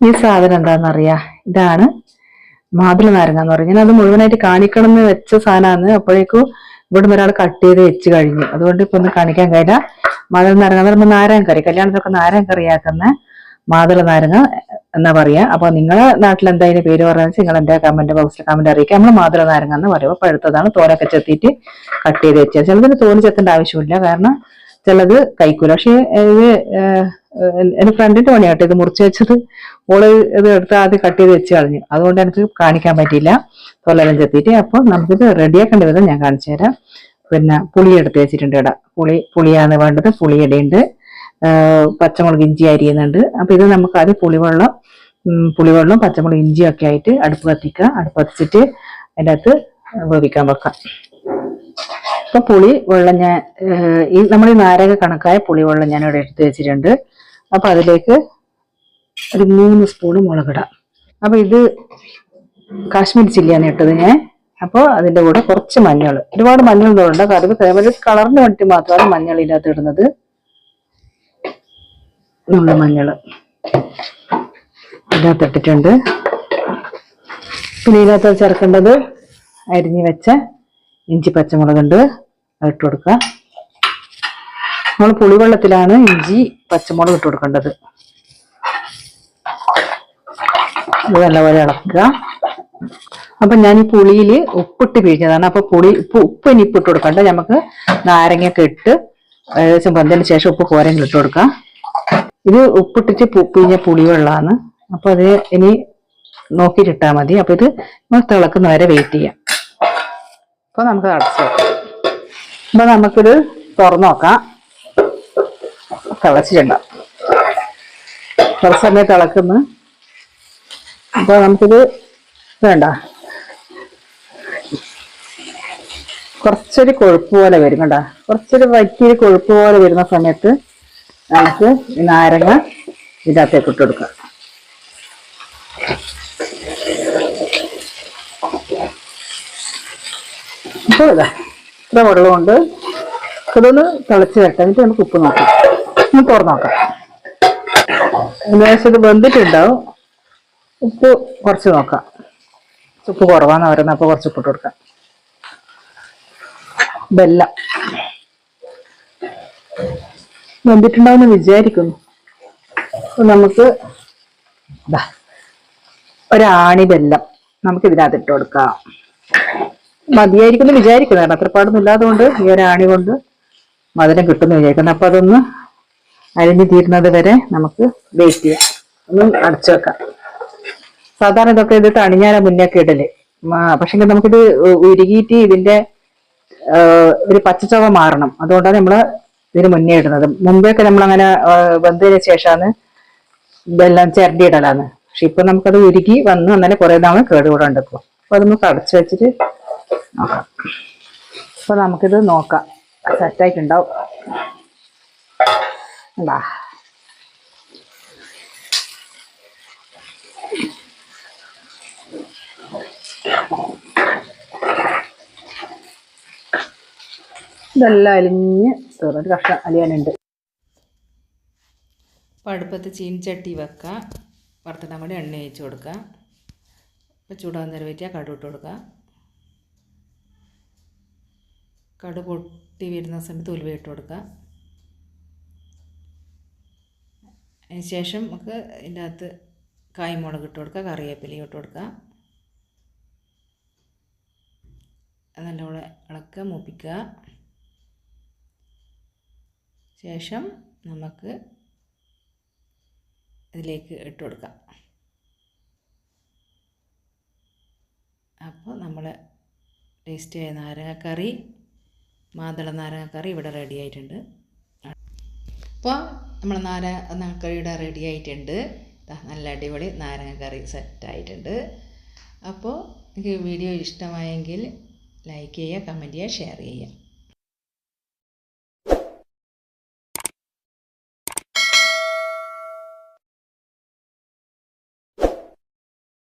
ഈ സാധനം എന്താണെന്നറിയാ, ഇതാണ് മാതള നാരങ്ങ എന്ന് പറയും. ഞാൻ അത് മുഴുവനായിട്ട് കാണിക്കണം എന്ന് വെച്ച സാധനമാണ്. അപ്പോഴേക്കും ഇവിടുന്ന് ഒരാൾ കട്ട് ചെയ്ത് വെച്ച് കഴിഞ്ഞു. അതുകൊണ്ട് ഇപ്പൊ ഒന്ന് കാണിക്കാൻ കഴിയില്ല. മാതള നാരങ്ങ എന്ന് പറയുമ്പോൾ നാരങ്ങ കറി, കല്യാണത്തിലൊക്കെ നാരങ്ങ കറിയാക്കുന്ന മാതള നാരങ്ങ എന്നാ പറയാ. അപ്പൊ നിങ്ങളെ നാട്ടിൽ എന്താ അതിന്റെ പേര് പറയുന്നത് നിങ്ങൾ എന്റെ കമന്റ് ബോക്സിൽ കമന്റ് അറിയിക്കുക. നമ്മൾ മാതള നാരങ്ങ എന്ന് പറയുമ്പോൾ പഴുത്തതാണ്, തോലൊക്കെ ചെത്തിയിട്ട് കട്ട് ചെയ്ത് വെച്ചാൽ. ചിലതിന് തോല് ചെത്തേണ്ട ആവശ്യമില്ല, കാരണം ചിലത് കഴിക്കൂല. പക്ഷെ ഇത് എന്റെ ഫ്രണ്ടിന്റെ പണിയാട്ടോ ഇത് മുറിച്ച് വെച്ചത്. ഓള് ഇത് എടുത്ത് ആദ്യം കട്ട് ചെയ്ത് വെച്ച് കളഞ്ഞു, അതുകൊണ്ട് എനിക്ക് കാണിക്കാൻ പറ്റിയില്ല തൊലെല്ലാം ചെത്തിയിട്ട്. അപ്പൊ നമുക്കിത് റെഡിയാക്കേണ്ട വിധം ഞാൻ കാണിച്ചു തരാം. പിന്നെ പുളി എടുത്ത് വെച്ചിട്ടുണ്ട് ഇവിടെ. പുളിയാണ് വേണ്ടത്. പുളി ഇടയുണ്ട്, പച്ചമുളക് ഇഞ്ചി അരിയുന്നുണ്ട്. അപ്പൊ ഇത് നമുക്ക് ആദ്യം പുളിവെള്ളം പച്ചമുളക് ഇഞ്ചിയൊക്കെ ആയിട്ട് അടുപ്പ് കത്തിക്കുക. അടുപ്പ് കത്തിച്ചിട്ട് അതിൻ്റെ അകത്ത് വേവിക്കാൻ വെക്കാം. അപ്പൊ പുളിവെള്ളം ഞാൻ നമ്മൾ ഈ നാരക കണക്കായ പുളിവെള്ളം ഞാൻ ഇവിടെ എടുത്ത് വെച്ചിട്ടുണ്ട്. അപ്പൊ അതിലേക്ക് ഒരു 3 സ്പൂണ് മുളകിടാം. അപ്പൊ ഇത് കാശ്മീരി ചില്ലിയാണ് ഇട്ടത് ഞാൻ. അപ്പോൾ അതിന്റെ കൂടെ കുറച്ച് മഞ്ഞൾ, ഒരുപാട് മഞ്ഞൾ ഇടുന്നുണ്ട്, കറി കളറിന് വേണ്ടി മാത്രമാണ് മഞ്ഞൾ ഇതിനകത്ത് ഇടുന്നത്. നമ്മുടെ മഞ്ഞള് ഇതിനകത്ത് ഇട്ടിട്ടുണ്ട്. പിന്നെ ഇതിനകത്ത് ചേർക്കേണ്ടത് അരിഞ്ഞു വെച്ച ഇഞ്ചി പച്ചമുളകുണ്ട്, ഇട്ട് കൊടുക്കുക. നമ്മൾ പുളിവെള്ളത്തിലാണ് ഇഞ്ചി പച്ചമുളക് ഇട്ട് കൊടുക്കേണ്ടത്. ഇത് നല്ലപോലെ ഇളക്കുക. അപ്പൊ ഞാൻ ഈ പുളിയിൽ ഉപ്പിട്ട് പിഴിഞ്ഞതാണ്. അപ്പൊ ഉപ്പ് ഇനി ഇട്ട് കൊടുക്കണ്ട, നമുക്ക് നാരങ്ങയൊക്കെ ഇട്ട് ഏകദേശം വെന്തതിന് ശേഷം ഉപ്പ് കോരെങ്കിലും ഇട്ട് കൊടുക്കാം. ഇത് ഉപ്പിട്ടിട്ട് പിഴിഞ്ഞ പുളിവെള്ളമാണ്. അപ്പൊ അത് ഇനി നോക്കിയിട്ടിട്ടാൽ മതി. അപ്പൊ ഇത് തിളക്കുന്ന വരെ വെയിറ്റ് ചെയ്യാം. അപ്പൊ നമുക്ക് അടച്ചു വെക്കാം. അപ്പൊ നമുക്കിത് തുറന്നു നോക്കാം. തിളച്ചിട്ടുണ്ടാവും, കുറച്ച് സമയം തിളക്കുന്നു. അപ്പൊ നമുക്കിത് വേണ്ട, കുറച്ചൊരു കൊഴുപ്പ് പോലെ വരും കണ്ട, കുറച്ചൊരു വറ്റിയൊരു കൊഴുപ്പ് പോലെ വരുന്ന സമയത്ത് നമുക്ക് ഈ നാരങ്ങ ഇതിനകത്തേക്ക് ഇട്ട് കൊടുക്കാം. അപ്പോൾ ഇതാ ഇത്ര വെള്ളമുണ്ട്. ഇതൊന്ന് തിളച്ച് വരട്ടെ, എന്നിട്ട് നമുക്ക് ഉപ്പ് നോക്കാം. ഒന്ന് തുറന്ന് നോക്കാം. ഏകദേശം ഇത് വെന്തിട്ടുണ്ടാവും. ഉപ്പ് കുറച്ച് നോക്കാം. ഉപ്പ് കുറവാന്ന് പറയുന്നത്, അപ്പോൾ കുറച്ച് ഉപ്പിട്ട് കൊടുക്കാം. വെല്ലം വെന്തിട്ടുണ്ടാവുമെന്ന് വിചാരിക്കുന്നു. അപ്പൊ നമുക്ക് ഒരാണി വെല്ലം നമുക്ക് ഇതിനകത്ത് ഇട്ട് കൊടുക്കാം. മതിയായിരിക്കുന്നു വിചാരിക്കുന്നു, കാരണം അത്രപ്പാടൊന്നും ഇല്ലാതുകൊണ്ട് ഈ ഒരാണി കൊണ്ട് മധുരം കിട്ടുമെന്ന് വിചാരിക്കുന്നു. അപ്പൊ അതൊന്ന് അരിഞ്ഞു തീരുന്നത് വരെ നമുക്ക് വെയിറ്റ് ചെയ്യാം. ഒന്ന് അടച്ചു വെക്കാം. സാധാരണ ഇതൊക്കെ ഇത് തണിഞ്ഞാല മുന്നൊക്കെ ഇടല്, പക്ഷെ നമുക്കിത് ഉരുകിയിട്ട് ഇതിന്റെ ഒരു പച്ചച്ചവ മാറണം. അതുകൊണ്ടാണ് നമ്മള് ഇതിന് മുന്നേ ഇടുന്നത്. മുമ്പേയൊക്കെ നമ്മളങ്ങനെ വെന്തതിന് ശേഷമാണ് ഇതെല്ലാം ചിരണ്ടി ഇടലാണ്. പക്ഷെ ഇപ്പൊ നമുക്കത് ഉരുകി വന്ന് അങ്ങനെ കുറെ നാൾ കേടുകൂടാണ്ട് വെക്കും. അപ്പൊ അത് നമുക്ക് അടച്ചു വെച്ചിട്ട് നോക്കാം. അപ്പൊ നമുക്കിത് നോക്കാം, സെറ്റായിട്ടുണ്ടാവും. എന്താ ഇതെല്ലാം അലിഞ്ഞ് ഒരു കഷ്ണം അലിയാനുണ്ട്. അപ്പോൾ അടുപ്പത്ത് ചീനിച്ചട്ടി വെക്കുക. വറുത്തിടാൻ വേണ്ടി എണ്ണ ഒഴിച്ച് കൊടുക്കുക. അപ്പോൾ ചൂടാൻ നേരം വെച്ചാൽ കടുക് ഇട്ട് കൊടുക്കുക. കടുക് പൊട്ടി വരുന്ന സമയത്ത് ഉലുവ ഇട്ട് കൊടുക്കുക. അതിന് ശേഷം നമുക്ക് ഇതിൻ്റെ അകത്ത് കായ്മുളക് ഇട്ട് കൊടുക്കുക, കറിവേപ്പിലയും ഇട്ട് കൊടുക്കുക. നല്ലപോലെ ഇളക്കുക, മൂപ്പിക്കുക. ശേഷം നമുക്ക് ഇതിലേക്ക് ഇട്ട് കൊടുക്കാം. അപ്പോൾ നമ്മൾ ടേസ്റ്റിയായ നാരങ്ങക്കറി, മാതള നാരങ്ങക്കറി ഇവിടെ റെഡി ആയിട്ടുണ്ട്. അപ്പോൾ നമ്മൾ നാരങ്ങക്കറി ഇവിടെ റെഡി ആയിട്ടുണ്ട്. നല്ല അടിപൊളി നാരങ്ങക്കറി സെറ്റായിട്ടുണ്ട്. അപ്പോൾ നിങ്ങൾക്ക് വീഡിയോ ഇഷ്ടമായെങ്കിൽ ലൈക്ക് ചെയ്യുക, കമൻറ്റ് ചെയ്യുക, ഷെയർ ചെയ്യുക.